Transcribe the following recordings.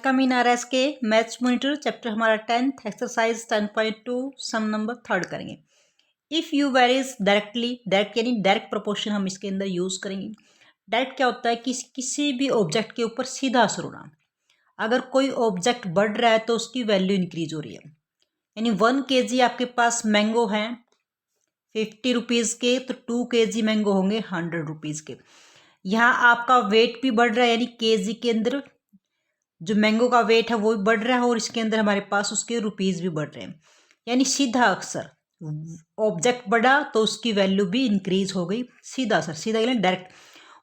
Welcome in R S के maths monitor chapter हमारा 10th exercise 10.2 सम number 3 करेंगे। If you varies directly, direct यानी direct proportion हम इसके अंदर यूज़ करेंगे। डायरेक्ट क्या होता है कि किसी भी ऑब्जेक्ट के ऊपर सीधा असर होना। अगर कोई ऑब्जेक्ट बढ़ रहा है तो उसकी वैल्यू इंक्रीज हो रही है। यानी 1 kg आपके पास मैंगो हैं 50 रुपीज़ के, तो 2 kg मैंगो होंगे 100 रुपीज़ के। यहाँ आपका वेट भी बढ़ रहा है, यानी केजी के अंदर जो मैंगो का वेट है वो भी बढ़ रहा है और इसके अंदर हमारे पास उसके रुपीज़ भी बढ़ रहे हैं। यानी सीधा अक्सर ऑब्जेक्ट बढ़ा तो उसकी वैल्यू भी इंक्रीज हो गई। सीधा असर, सीधा यानी डायरेक्ट।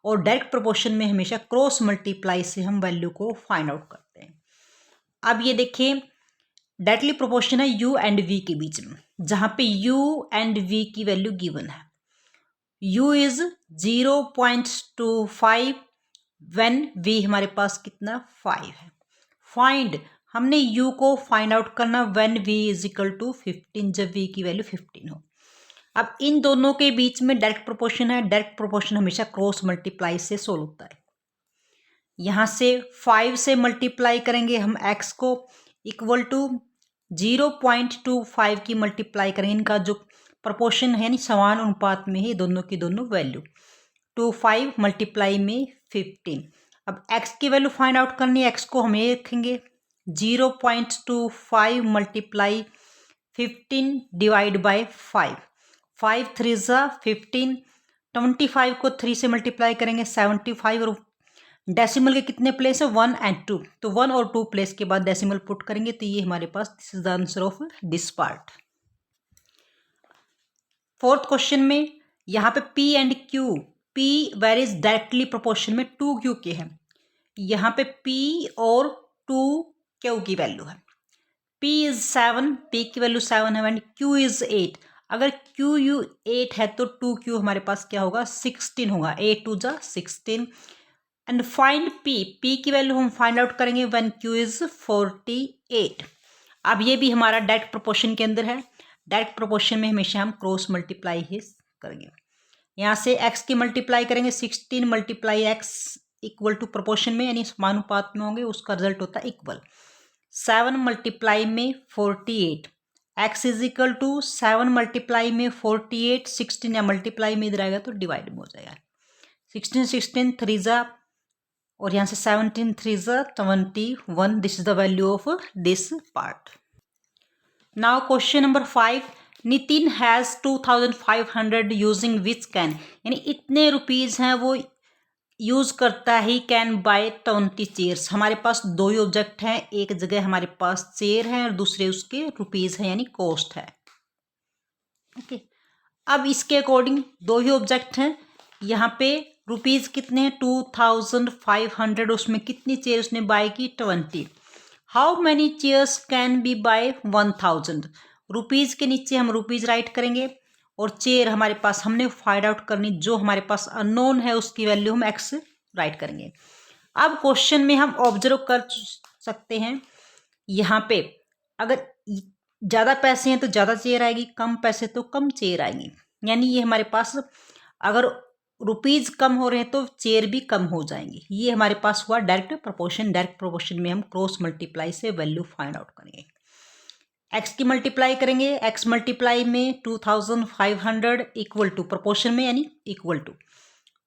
और डायरेक्ट प्रोपोर्शन में हमेशा क्रॉस मल्टीप्लाई से हम वैल्यू को फाइंड आउट करते हैं। अब ये देखिए, डायरेक्टली प्रोपोर्शन है u एंड v के बीच में, जहाँ पे u एंड v की वैल्यू गिवन है। u इज 0.25 व्हेन v हमारे पास कितना 5 है। फाइंड, हमने u को फाइंड आउट करना when v is equal to 15, जब v की वैल्यू 15 हो। अब इन दोनों के बीच में डायरेक्ट प्रोपोर्शन है। डायरेक्ट प्रोपोर्शन हमेशा क्रॉस मल्टीप्लाई से सोल्व होता है। यहाँ से 5 से मल्टीप्लाई करेंगे हम x को, इक्वल टू 0.25 की मल्टीप्लाई करेंगे। इनका जो प्रोपोर्शन है यानी समान अनुपात में ही दोनों की दोनों वैल्यू, 25 मल्टीप्लाई में 15। अब x की वैल्यू फाइंड आउट करनी है। x को हम ये रखेंगे 0.25 मल्टीप्लाई 15 डिवाइड बाय 5। 5 3 ज़ा 15, 25 को 3 से मल्टीप्लाई करेंगे 75, और डेसिमल के कितने प्लेस है 1 एंड 2, तो 1 और 2 प्लेस के बाद डेसिमल पुट करेंगे तो ये हमारे पास this is the answer of this part. Fourth question में यहाँ पे P and Q, P varies directly proportion में 2Q के हैं। यहाँ पे P और 2Q की वैल्यू है। P इज 7, P की वैल्यू 7 है, एंड Q इज 8। अगर QU 8 है तो 2Q हमारे पास क्या होगा 16 होगा। 8 2 जा 16। एंड फाइंड P की वैल्यू हम फाइंड आउट करेंगे व्हेन Q इज 48। अब ये भी हमारा डायरेक्ट प्रोपोर्शन के अंदर है। डायरेक्ट प्रोपोर्शन में हमेशा हम क्रॉस मल्टीप्लाई ही करेंगे। यहाँ से x की मल्टीप्लाई करेंगे 16 multiply x equal to proportion में यानी समानुपात में होंगे, उसका रिजल्ट होता है इक्वल 7 मल्टीप्लाई में 48। x is equal to 7 multiply में 48, 16 या मल्टीप्लाई में इधर आएगा तो डिवाइड में हो जाएगा। 16 16 3 ज़ा, और यहाँ से 17 3 ज़ा 21। This is the value of this part. Now question number 5, Nitin has 2500 using which can, यानी इतने रुपीज़ हैं वो यूज़ करता ही कैन बाय 20 चेयर्स। हमारे पास दो ही ऑब्जेक्ट हैं, एक जगह हमारे पास चेयर है और दूसरे उसके रुपीज़ हैं यानी कॉस्ट है। ओके, अब इसके अकॉर्डिंग दो ही ऑब्जेक्ट हैं। यहाँ पे रुपीज़ कितने हैं 2500, उसमें कितनी चेयर उसने बाय की 20। How many chairs can be buy 1000। Rupees के नीचे हम रुपीज़ राइट करेंगे और चेयर हमारे पास हमने फाइंड आउट करनी, जो हमारे पास अननोन है उसकी वैल्यू हम x राइट करेंगे। अब क्वेश्चन में हम ऑब्जर्व कर सकते हैं, यहाँ पे अगर ज़्यादा पैसे हैं तो ज़्यादा चेयर आएगी, कम पैसे तो कम चेयर आएगी। यानी ये हमारे पास अगर रुपीज़ कम हो रहे हैं तो चेयर भी कम हो जाएंगी। ये हमारे पास हुआ डायरेक्ट प्रोपोर्शन। डायरेक्ट प्रोपोर्शन में हम क्रॉस मल्टीप्लाई से वैल्यू फाइंड आउट करेंगे। x की मल्टीप्लाई करेंगे, x मल्टीप्लाई में 2500 इक्वल टू प्रोपोर्शन में यानी इक्वल टू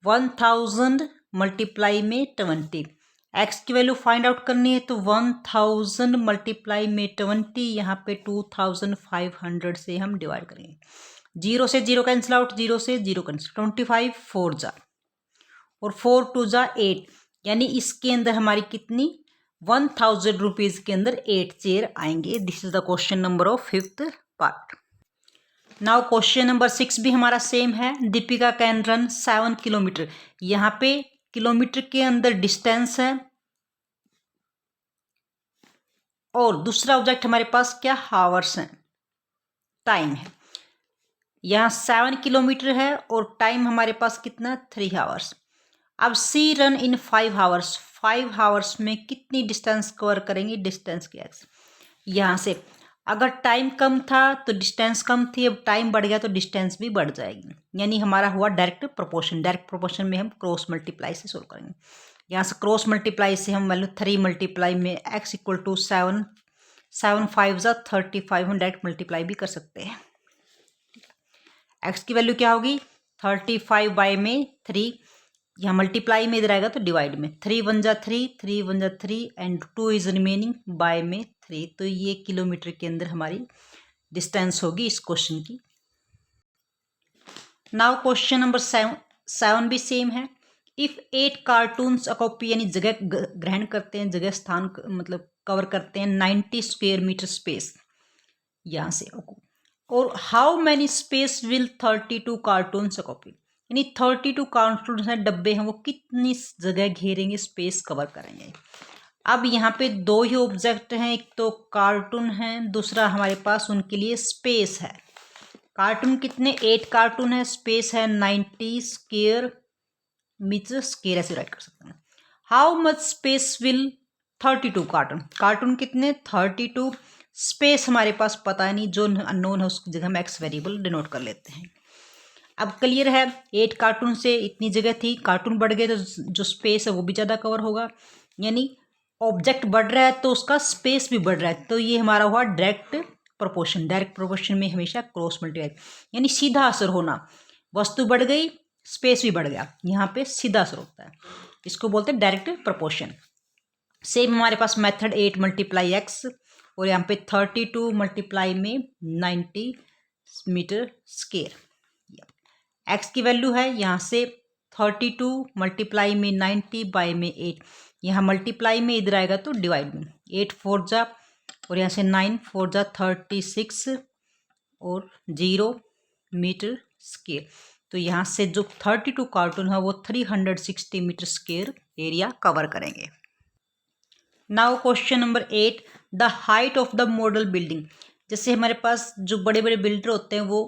1000 मल्टीप्लाई में 20। x की वैल्यू फाइंड आउट करनी है तो 1000 मल्टीप्लाई में 20, यहाँ पे 2500 से हम डिवाइड करेंगे। 0 से 0 कैंसिल आउट, 0 से 0 कैंसिल, 25 4 जा और 4 2 जा 8, यानी इसके अंदर हमारी कितनी 1000 रुपीज़ के अंदर 8 चेयर आएंगे। This is the question number of 5th part. Now question number 6 भी हमारा सेम है। Deepika can run 7 kilometre. यहाँ पे किलोमीटर के अंदर डिस्टेंस है और दूसरा ऑब्जेक्ट हमारे पास क्या हावर्स है, टाइम है। यहाँ 7 किलोमीटर है और टाइम हमारे पास कितना 3 आवर्स। अब सी रन इन 5 आवर्स, 5 आवर्स में कितनी डिस्टेंस कवर करेंगी, डिस्टेंस की एक्स। यहाँ से अगर टाइम कम था तो डिस्टेंस कम थी, अब टाइम बढ़ गया तो डिस्टेंस भी बढ़ जाएगी। यानी हमारा हुआ डायरेक्ट प्रोपोर्शन। डायरेक्ट प्रोपोर्शन में हम क्रॉस मल्टीप्लाई से सोल्व करेंगे। यहाँ से क्रॉस मल्टीप्लाई से हम वैल्यू 3 मल्टीप्लाई में x इक्वल टू 7, 7 5 जा 35 हम डायरेक्ट मल्टीप्लाई भी कर सकते हैं। x की वैल्यू क्या होगी 35 बाय में 3, यहाँ मल्टीप्लाई में इधर आएगा तो डिवाइड में 3 1 जा 3, 3 1 जा 3 एंड 2 इज रिमेनिंग बाय में 3, तो ये किलोमीटर के अंदर हमारी डिस्टेंस होगी इस क्वेश्चन की। नाउ क्वेश्चन नंबर 7 भी सेम है। इफ 8 कार्टून्स अकॉपी यानी जगह ग्रहण करते हैं, जगह स्थान मतलब कवर करते हैं 90 स्क्वायर मीटर स्पेस यहाँ से, और how many space will 32 cartoons occupy, यानी 32 कार्टून हैं डब्बे हैं, वो कितनी जगह घेरेंगे, स्पेस कवर करेंगे। अब यहाँ पे दो ही ऑब्जेक्ट हैं, एक तो कार्टून है, दूसरा हमारे पास उनके लिए स्पेस है। कार्टून कितने 8 कार्टून है, स्पेस है 90 स्क्वायर मीटर स्क्वायर, ऐसे राइट कर सकते हैं। How much space will 32 cartoon, cartoon कितने 32, स्पेस हमारे पास पता नहीं, जो अननोन है उसकी जगह हम एक्स वेरिएबल डिनोट कर लेते हैं। अब क्लियर है 8 कार्टून से इतनी जगह थी, कार्टून बढ़ गए तो जो स्पेस है वो भी ज़्यादा कवर होगा, यानी ऑब्जेक्ट बढ़ रहा है तो उसका स्पेस भी बढ़ रहा है, तो ये हमारा हुआ डायरेक्ट प्रोपोर्शन। डायरेक्ट प्रोपोर्शन में हमेशा क्रॉस मल्टीप्लाई, यानी सीधा असर होना, वस्तु बढ़ गई स्पेस भी बढ़ गया, यहाँ पे सीधा असर होता है, इसको बोलते हैं डायरेक्ट प्रोपोर्शन। सेम हमारे पास मेथड 8 मल्टीप्लाई एक्स, और यहाँ पे 32 मल्टीप्लाई में 90 मीटर स्क्वायर। एक्स की वैल्यू है यहाँ से 32 मल्टीप्लाई में 90 बाय में 8, यहाँ मल्टीप्लाई में इधर आएगा तो डिवाइड में 8 4 जा, और यहाँ से 9 4 जा 36 और 0 मीटर स्क्वायर, तो यहाँ से जो 32 कार्टून है वो 360 मीटर स्क्वायर एरिया कवर करेंगे। Now question number 8, the height of the model building, जैसे हमारे पास जो बड़े बड़े बिल्डर होते हैं वो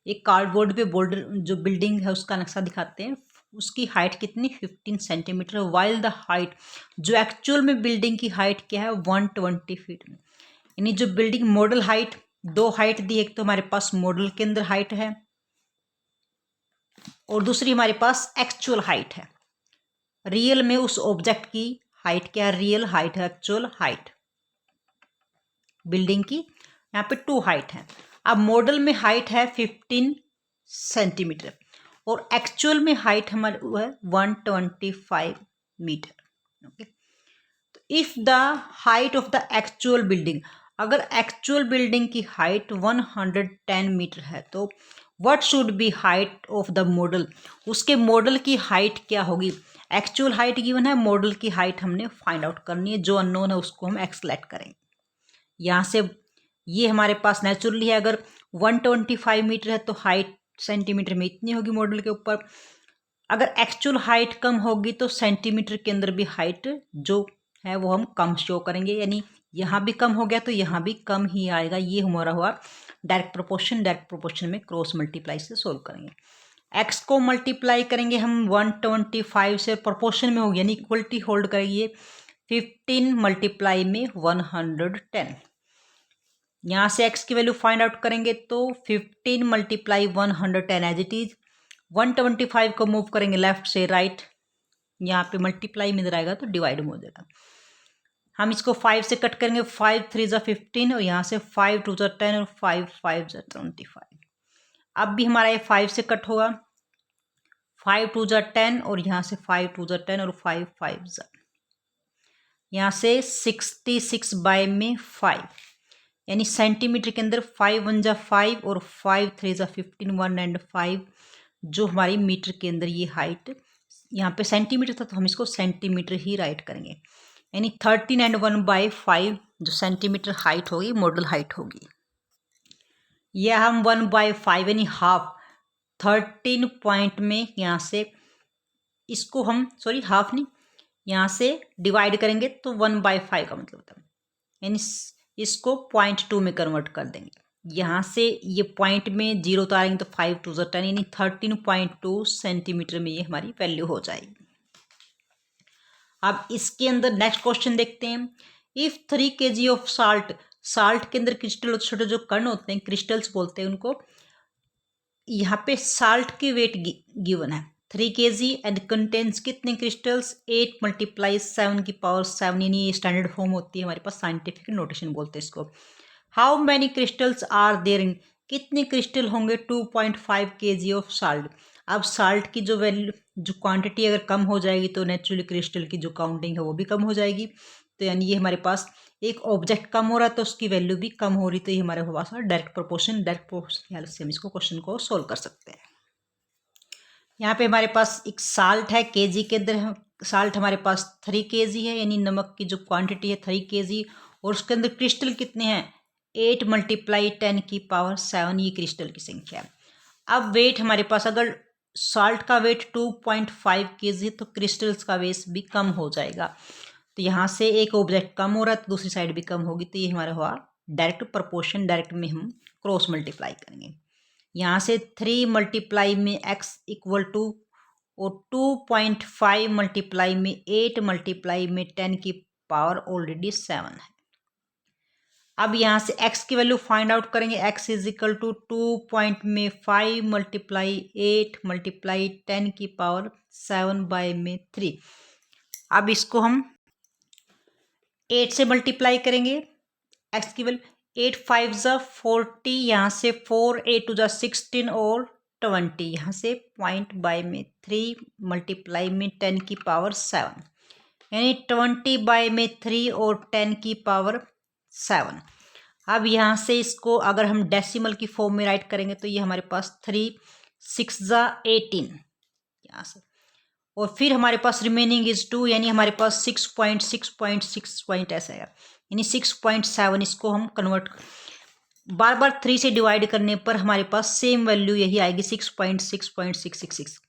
एक कार्डबोर्ड पे बोर्डर जो बिल्डिंग है उसका नक्शा दिखाते हैं, उसकी हाइट कितनी 15 सेंटीमीटर, वाइल द हाइट, जो एक्चुअल में बिल्डिंग की हाइट क्या है 120 फीट, यानी जो बिल्डिंग मॉडल हाइट, दो हाइट दी, एक तो हमारे पास मॉडल के अंदर हाइट है और दूसरी हमारे पास एक्चुअल हाइट है। रियल में उस ऑब्जेक्ट की हाइट क्या है, रियल हाइट है, एक्चुअल हाइट बिल्डिंग की, यहाँ पे 2 हाइट है। अब मॉडल में हाइट है 15 सेंटीमीटर और एक्चुअल में हाइट हमारे वो है 125 मीटर। ओके, तो if the height of the actual building, अगर एक्चुअल बिल्डिंग की हाइट 110 मीटर है तो what should be height of the model, उसके मॉडल की हाइट क्या होगी। एक्चुअल हाइट गिवन है, मॉडल की हाइट हमने फाइंड आउट करनी है, जो अननोन है उसको हम एक्सलेक्ट करेंगे। यहाँ से ये हमारे पास नेचुरली है, अगर 125 मीटर है तो हाइट सेंटीमीटर में इतनी होगी मॉडल के ऊपर, अगर एक्चुअल हाइट कम होगी तो सेंटीमीटर के अंदर भी हाइट जो है वो हम कम शो करेंगे, यानी यहाँ भी कम हो गया तो यहाँ भी कम ही आएगा। ये हमारा हुआ डायरेक्ट प्रोपोर्शन। डायरेक्ट प्रोपोर्शन में क्रॉस मल्टीप्लाई से सोल्व करेंगे। एक्स को मल्टीप्लाई करेंगे हम 125 से, प्रोपोर्शन में होगी यानी इक्वलिटी होल्ड करेंगे 15 मल्टीप्लाई में 110। यहाँ से x की वैल्यू फाइंड आउट करेंगे तो 15 मल्टीप्लाई 110 एज इट इज, 125 को मूव करेंगे लेफ्ट से राइट, यहाँ पे मल्टीप्लाई में इधर आएगा तो डिवाइड में हो जाएगा। हम इसको 5 से कट करेंगे, 5 3 जा 15 और यहाँ से 5 2 जा 10 और 5 5 जा 25। अब भी हमारा ये 5 से कट होगा, 5 2 जा 10 और यहाँ से 5 2 जा 10 और 5 5 जा, यहाँ से 66 बाय में 5, यानी सेंटीमीटर के अंदर 5 1 जा 5 और 5 3 जा 15, 1 एंड 5, जो हमारी मीटर के अंदर ये हाइट, यहाँ पे सेंटीमीटर था तो हम इसको सेंटीमीटर ही राइट करेंगे, यानी 13 एंड 1 बाय 5 जो सेंटीमीटर हाइट होगी मॉडल हाइट होगी। यह हम 1 बाय 5 यानी हाफ 13 पॉइंट में यहाँ से इसको हम हाफ नहीं, यहाँ से डिवाइड करेंगे तो 1 बाय 5 का मतलब होता है, यानी इसको 0.2 में कन्वर्ट कर देंगे। यहाँ से ये पॉइंट में जीरो उतारेंगे तो 5 2 जा 10 यानी 13.2 सेंटीमीटर में ये हमारी वैल्यू हो जाएगी। अब इसके अंदर नेक्स्ट क्वेश्चन देखते हैं। If 3 kg of salt, salt के अंदर क्रिस्टल छोटे जो कण होते हैं क्रिस्टल्स बोलते हैं उनको, यहाँ पे साल्ट की वेट गिवन है 3 kg एंड कंटेंस कितने क्रिस्टल्स 8 × 7 की पावर 7, यानी ये स्टैंडर्ड फॉर्म होती है हमारे पास, साइंटिफिक नोटेशन बोलते हैं इसको। How many crystals are there in, कितने क्रिस्टल होंगे 2.5 kg ऑफ साल्ट। अब साल्ट की जो वैल्यू, जो क्वांटिटी अगर कम हो जाएगी तो नेचुरली क्रिस्टल की जो काउंटिंग है वो भी कम हो जाएगी। तो यानी ये हमारे पास एक ऑब्जेक्ट कम हो रहा है तो उसकी वैल्यू भी कम हो रही, तो ये हमारे पास डायरेक्ट प्रोपोर्शन की हेल्प से हम इसको क्वेश्चन को सोल्व कर सकते हैं। यहाँ पे हमारे पास एक साल्ट है, केजी के अंदर साल्ट हमारे पास 3 kg है, यानी नमक की जो क्वांटिटी है 3 kg, और उसके अंदर क्रिस्टल कितने हैं 8 × 10 की पावर 7, ये क्रिस्टल की संख्या है। अब वेट हमारे पास, अगर साल्ट का वेट 2.5 kg तो क्रिस्टल्स का वेट भी कम हो जाएगा। तो यहाँ से एक ऑब्जेक्ट कम हो रहा है तो दूसरी साइड भी कम होगी, तो ये हमारा हुआ डायरेक्ट प्रोपोर्शन। डायरेक्ट में हम क्रॉस मल्टीप्लाई करेंगे। यहाँ से 3 मल्टीप्लाई में x इक्वल टू, और 2.5 मल्टीप्लाई में 8 मल्टीप्लाई में 10 की पावर ऑलरेडी 7 है। अब यहाँ से x की वैल्यू फाइंड आउट करेंगे। x is equal to 2.5 multiply 8 multiply 10 की पावर 7/3। अब इसको हम 8 से मल्टीप्लाई करेंगे x की वैल्यू। 8 5 ज़ा 40, यहाँ से 4 8 2 ज़ा 16 और 20, यहाँ से 0.3 मल्टीप्लाई में 10 की पावर 7, यानी 20/3 और 10 की पावर 7। अब यहाँ से इसको अगर हम डेसिमल की फॉर्म में राइट करेंगे तो ये हमारे पास 3 6 ज़ा 18 यहाँ से, और फिर हमारे पास रिमेनिंग इज 2, यानी हमारे पास 6.6 ऐसा है, यानी 6.7। इसको हम कन्वर्ट बार बार 3 से डिवाइड करने पर हमारे पास सेम वैल्यू यही आएगी 6.666।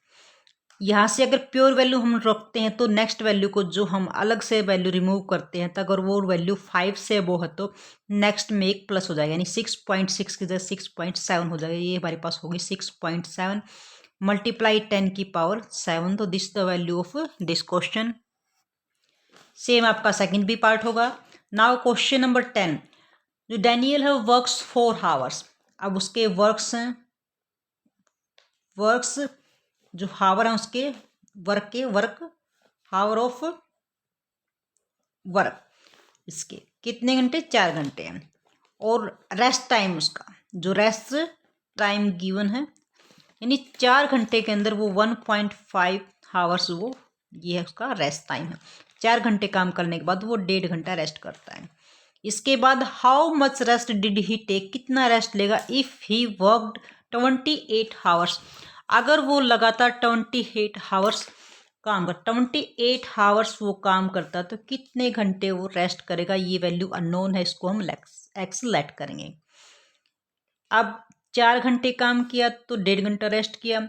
यहाँ से अगर प्योर वैल्यू हम रखते हैं तो नेक्स्ट वैल्यू को जो हम अलग से वैल्यू रिमूव करते हैं, तो अगर वो वैल्यू 5 से अबोव है तो नेक्स्ट में एक प्लस हो जाएगा, यानी 6.6 की जगह 6.7 हो जाएगा। ये हमारे पास होगी 6.7 मल्टीप्लाई 10 की पावर 7। तो this the value of this question. Same आपका सेकंड भी पार्ट होगा। नाउ क्वेश्चन नंबर 10, जो डैनियल है वर्क्स 4 आवर्स। अब उसके वर्क्स जो हावर है उसके वर्क हावर ऑफ वर्क इसके कितने घंटे 4 घंटे हैं, और रेस्ट टाइम उसका जो रेस्ट टाइम गिवन है, यानी 4 घंटे के अंदर वो 1.5 आवर्स वो ये है उसका रेस्ट टाइम है। 4 घंटे काम करने के बाद वो 1.5 घंटा रेस्ट करता है। इसके बाद how much rest did he take, कितना रेस्ट लेगा इफ़ ही वर्कड 28 आवर्स। अगर वो लगातार 28 आवर्स काम कर 28 आवर्स वो काम करता तो कितने घंटे वो रेस्ट करेगा, ये वैल्यू अननोन है, इसको हम एक्स लेट करेंगे। अब 4 घंटे काम किया तो 1.5 घंटा रेस्ट किया।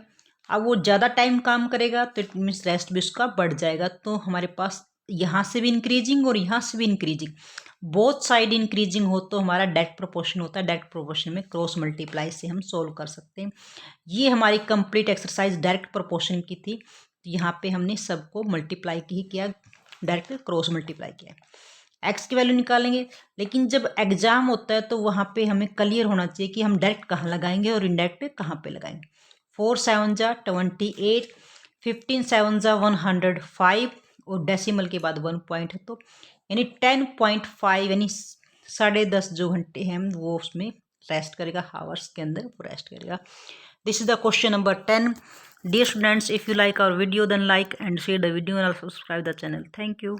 अब वो ज़्यादा टाइम काम करेगा तो इट मीन्स रेस्ट भी उसका बढ़ जाएगा। तो हमारे पास यहाँ से भी इंक्रीजिंग और यहाँ से भी इंक्रीजिंग, बोथ साइड इंक्रीजिंग हो तो हमारा डायरेक्ट प्रोपोर्शन होता है। डायरेक्ट प्रोपोर्शन में क्रॉस मल्टीप्लाई से हम सोल्व कर सकते हैं। ये हमारी कंप्लीट एक्सरसाइज डायरेक्ट प्रोपोर्शन की थी। तो यहाँ पे हमने सबको मल्टीप्लाई ही किया, डायरेक्ट क्रॉस मल्टीप्लाई किया। एक्स की वैल्यू निकालेंगे, लेकिन जब एग्जाम होता है तो वहाँ पे हमें क्लियर होना चाहिए कि हम डायरेक्ट कहाँ लगाएंगे और इनडायरेक्ट कहाँ पे लगाएंगे। 4 7 ज़ा 28, 15 7 ज़ा 105, और डेसिमल के बाद 1 पॉइंट है तो यानी 10.5, यानी 10.5 जो घंटे हैं वो उसमें रेस्ट करेगा, हावर्स के अंदर वो रेस्ट करेगा। This is the question number 10। Dear students, if you like our video then like and share the video and also subscribe the channel. Thank you.